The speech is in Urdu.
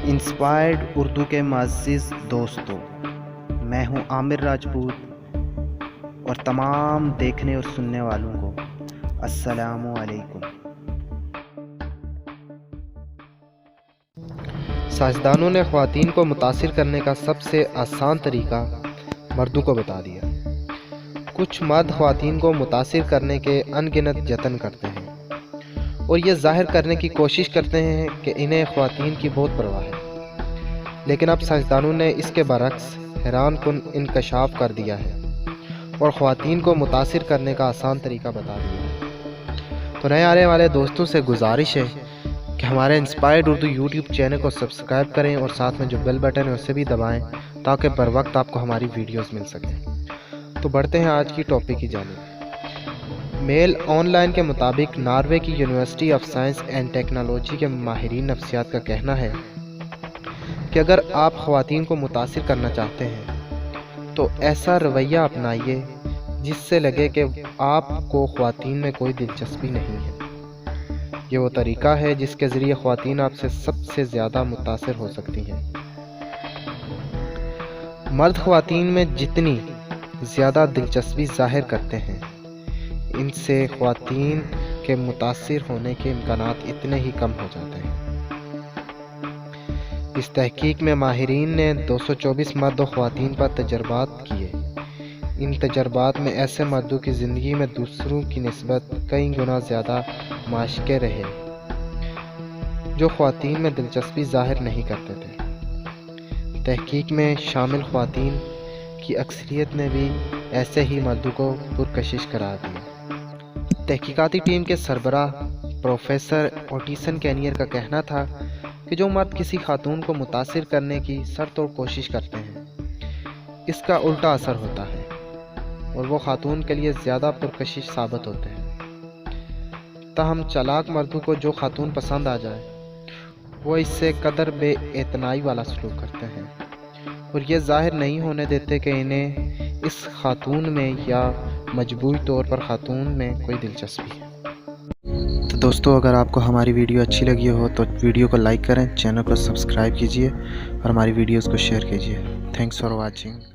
انسپائرڈ اردو کے معزز دوستوں، میں ہوں عامر راجپوت اور تمام دیکھنے اور سننے والوں کو السلام علیکم۔ سائنسدانوں نے خواتین کو متاثر کرنے کا سب سے آسان طریقہ مردوں کو بتا دیا۔ کچھ مرد خواتین کو متاثر کرنے کے ان گنت جتن کرتے ہیں اور یہ ظاہر کرنے کی کوشش کرتے ہیں کہ انہیں خواتین کی بہت پرواہ ہے، لیکن اب سائنسدانوں نے اس کے برعکس حیران کن انکشاف کر دیا ہے اور خواتین کو متاثر کرنے کا آسان طریقہ بتا دیا ہے۔ تو نئے آنے والے دوستوں سے گزارش ہے کہ ہمارے انسپائرڈ اردو یوٹیوب چینل کو سبسکرائب کریں اور ساتھ میں جو بیل بٹن ہے اسے بھی دبائیں تاکہ بر وقت آپ کو ہماری ویڈیوز مل سکیں۔ تو بڑھتے ہیں آج کی ٹاپک کی جانب۔ میل آن لائن کے مطابق ناروے کی university of science and technology کے ماہرین نفسیات کا کہنا ہے کہ اگر آپ خواتین کو متاثر کرنا چاہتے ہیں تو ایسا رویہ اپنائیے جس سے لگے کہ آپ کو خواتین میں کوئی دلچسپی نہیں ہے۔ یہ وہ طریقہ ہے جس کے ذریعے خواتین آپ سے سب سے زیادہ متاثر ہو سکتی ہیں۔ مرد خواتین میں جتنی زیادہ دلچسپی ظاہر کرتے ہیں، ان سے خواتین کے متاثر ہونے کے امکانات اتنے ہی کم ہو جاتے ہیں۔ اس تحقیق میں ماہرین نے 224 مرد و خواتین پر تجربات کیے۔ ان تجربات میں ایسے مردوں کی زندگی میں دوسروں کی نسبت کئی گنا زیادہ معاشقے رہے جو خواتین میں دلچسپی ظاہر نہیں کرتے تھے۔ تحقیق میں شامل خواتین کی اکثریت نے بھی ایسے ہی مردوں کو پرکشش قرار دیا۔ تحقیقاتی ٹیم کے سربراہ پروفیسر اوٹیسن کینیر کا کہنا تھا کہ جو مرد کسی خاتون کو متاثر کرنے کی سرتوڑ کوشش کرتے ہیں، اس کا الٹا اثر ہوتا ہے اور وہ خاتون کے لیے زیادہ پرکشش ثابت ہوتے ہیں۔ تاہم چالاک مردوں کو جو خاتون پسند آ جائے وہ اس سے قدر بے اعتنائی والا سلوک کرتے ہیں اور یہ ظاہر نہیں ہونے دیتے کہ انہیں اس خاتون میں یا مجموعی طور پر خاتون میں کوئی دلچسپی ہے۔ تو دوستو، اگر آپ کو ہماری ویڈیو اچھی لگی ہو تو ویڈیو کو لائک کریں، چینل کو سبسکرائب کیجیے اور ہماری ویڈیوز کو شیئر کیجیے۔ Thanks for watching.